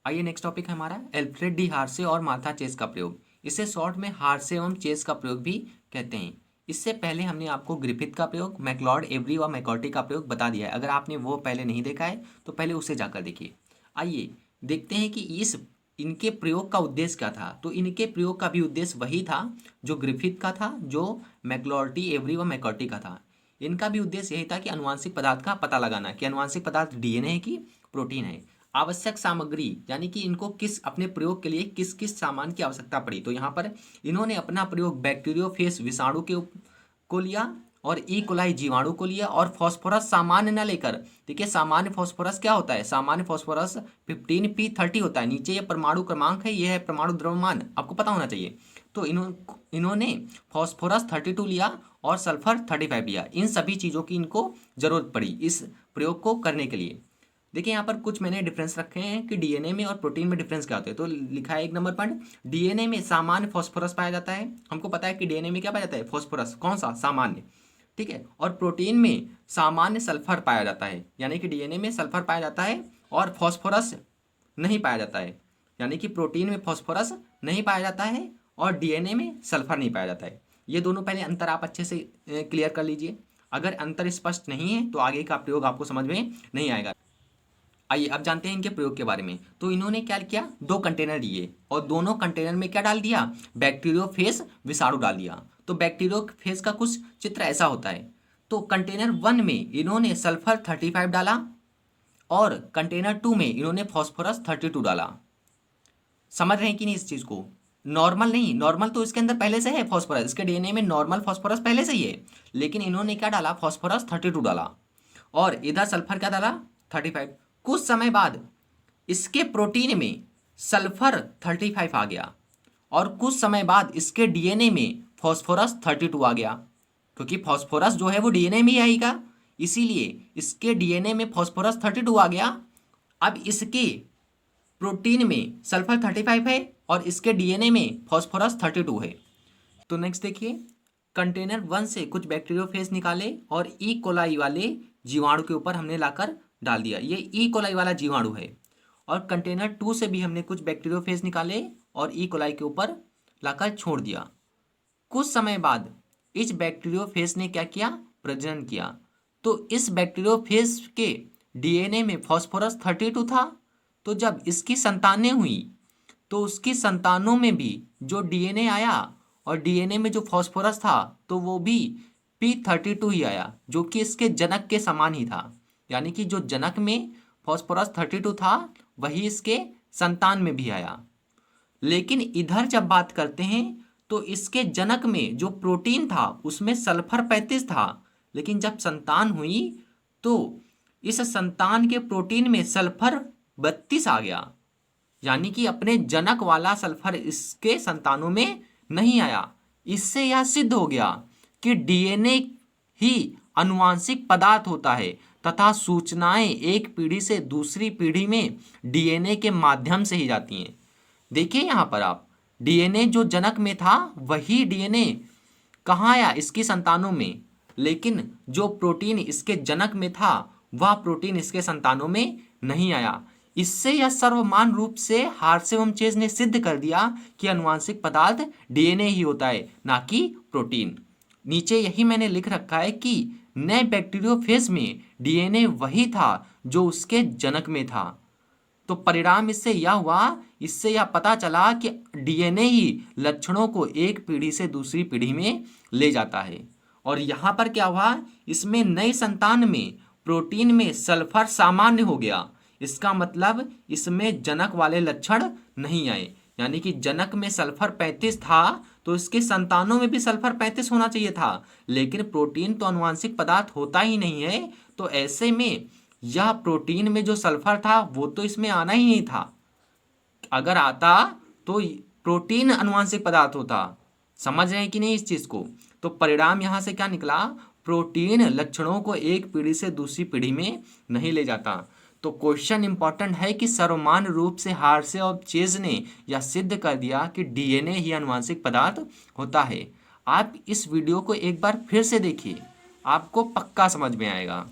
आइए next topic है हमारा एल्फ्रेड डी हार्से और मार्था चेस का प्रयोग। इसे शॉर्ट में हार्से एवं चेस का प्रयोग भी कहते हैं। इससे पहले हमने आपको ग्रिफिथ का प्रयोग, मैकलॉड एवरी और मैकॉर्टी का प्रयोग बता दिया है। अगर आपने वो पहले नहीं देखा है तो पहले उसे जाकर देखिए। आइए देखते हैं कि इनके प्रयोग का उद्देश्य क्या था। तो इनके प्रयोग का भी उद्देश्य वही था जो ग्रिफिथ का था, जो मैकलॉर्टी एवरी व मैकॉर्टी का था। इनका भी उद्देश्य यही था कि अनुवांशिक पदार्थ का पता लगाना कि अनुवांशिक पदार्थ डीएनए है कि प्रोटीन है। आवश्यक सामग्री यानी कि इनको किस अपने प्रयोग के लिए किस किस सामान की आवश्यकता पड़ी। तो यहाँ पर इन्होंने अपना प्रयोग बैक्टीरियोफेज विषाणु को लिया और ई कोलाई जीवाणु को लिया और फास्फोरस सामान्य न लेकर। देखिए सामान्य फास्फोरस क्या होता है, सामान्य फास्फोरस 15p30 होता है। नीचे ये परमाणु क्रमांक है, ये है परमाणु द्रव्यमान, आपको पता होना चाहिए। तो इन्होंने फास्फोरस 32 लिया और सल्फर 35 लिया। इन सभी चीज़ों की इनको जरूरत पड़ी इस प्रयोग को करने के लिए। देखिए यहाँ पर कुछ मैंने डिफरेंस रखे हैं कि डीएनए में और प्रोटीन में डिफरेंस क्या होते हैं। तो लिखा है 1 नंबर पॉइंट, डीएनए में सामान्य फास्फोरस पाया जाता है। हमको पता है कि डीएनए में क्या पाया जाता है, फास्फोरस। कौन सा, सामान्य, ठीक है। और प्रोटीन में सामान्य सल्फर पाया जाता है, यानी कि डीएनए में सल्फर पाया जाता है और फास्फोरस नहीं पाया जाता है। यानी कि प्रोटीन में फास्फोरस नहीं पाया जाता है और डीएनए में सल्फर नहीं पाया जाता है। ये दोनों पहले अंतर आप अच्छे से क्लियर कर लीजिए। अगर अंतर स्पष्ट नहीं है तो आगे का प्रयोग आपको समझ में नहीं आएगा। आइए अब जानते हैं इनके प्रयोग के बारे में। तो इन्होंने क्या किया, 2 कंटेनर लिए और दोनों कंटेनर में क्या डाल दिया, बैक्टीरियोफेज विषाणु डाल दिया। तो बैक्टीरियोफेज का कुछ चित्र ऐसा होता है। तो कंटेनर 1 में इन्होंने सल्फर 35 डाला और कंटेनर 2 में इन्होंने फास्फोरस 32 डाला। समझ रहे हैं कि नहीं इस चीज को। नॉर्मल नहीं, नॉर्मल तो इसके अंदर पहले से है फास्फोरस, इसके डीएनए में नॉर्मल फास्फोरस पहले से ही है, लेकिन इन्होंने क्या डाला, फास्फोरस 32 डाला और इधर सल्फर क्या डाला, 35। कुछ समय बाद इसके प्रोटीन में सल्फर 35 आ गया और कुछ समय बाद इसके डीएनए में फास्फोरस 32 आ गया, क्योंकि फास्फोरस जो है वो डीएनए में ही आएगा, इसीलिए इसके डीएनए में फास्फोरस 32 आ गया। अब इसके प्रोटीन में सल्फर 35 है और इसके डीएनए में फास्फोरस 32 है। तो नेक्स्ट देखिए, कंटेनर 1 से कुछ बैक्टीरियोफेज निकाले और ई कोलाई वाले जीवाणु के ऊपर हमने लाकर डाल दिया। ये ई कोलाई वाला जीवाणु है। और कंटेनर 2 से भी हमने कुछ बैक्टीरियोफेज निकाले और ई कोलाई के ऊपर लाकर छोड़ दिया। कुछ समय बाद इस बैक्टीरियोफेज ने क्या किया, प्रजनन किया। तो इस बैक्टीरियोफेज के डीएनए में फास्फोरस 32 था। तो जब इसकी संतानें हुई तो उसकी संतानों में भी जो डीएनए आया और डीएनए में जो फास्फोरस था तो वो भी p32 ही आया, जो कि इसके जनक के समान ही था। यानी कि जो जनक में फास्फोरस 32 था वही इसके संतान में भी आया। लेकिन इधर जब बात करते हैं तो इसके जनक में जो प्रोटीन था उसमें सल्फर 35 था, लेकिन जब संतान हुई तो इस संतान के प्रोटीन में सल्फर 32 आ गया। यानी कि अपने जनक वाला सल्फर इसके संतानों में नहीं आया। इससे यह सिद्ध हो गया कि डीएनए ही अनुवांशिक पदार्थ होता है तथा सूचनाएं एक पीढ़ी से दूसरी पीढ़ी में डीएनए के माध्यम से ही जाती हैं। देखिए यहाँ पर आप, डीएनए जो जनक में था वही डीएनए कहाँ आया, इसकी संतानों में, लेकिन जो प्रोटीन इसके जनक में था वह प्रोटीन इसके संतानों में नहीं आया। इससे यह सर्वमान रूप से हार्से एवं चेज ने सिद्ध कर दिया कि अनुवांशिक पदार्थ डीएनए ही होता है, ना कि प्रोटीन। नीचे यही मैंने लिख रखा है कि नए बैक्टीरियोफेज में डीएनए वही था जो उसके जनक में था। तो परिणाम इससे यह हुआ, इससे यह पता चला कि डीएनए ही लक्षणों को एक पीढ़ी से दूसरी पीढ़ी में ले जाता है। और यहाँ पर क्या हुआ, इसमें नई संतान में प्रोटीन में सल्फर सामान्य हो गया। इसका मतलब इसमें जनक वाले लक्षण नहीं आए। यानी कि जनक में सल्फर 35 था तो इसके संतानों में भी सल्फर 35 होना चाहिए था, लेकिन प्रोटीन तो अनुवांशिक पदार्थ होता ही नहीं है। तो ऐसे में यह प्रोटीन में जो सल्फर था वो तो इसमें आना ही नहीं था। अगर आता तो प्रोटीन अनुवांशिक पदार्थ होता। समझ रहे हैं कि नहीं इस चीज को। तो परिणाम यहां से क्या निकला, प्रोटीन लक्षणों को एक पीढ़ी से दूसरी पीढ़ी में नहीं ले जाता। तो क्वेश्चन इंपॉर्टेंट है कि सर्वमान रूप से हार्से और चेज ने यह सिद्ध कर दिया कि डीएनए ही अनुवांशिक पदार्थ होता है। आप इस वीडियो को एक बार फिर से देखिए, आपको पक्का समझ में आएगा।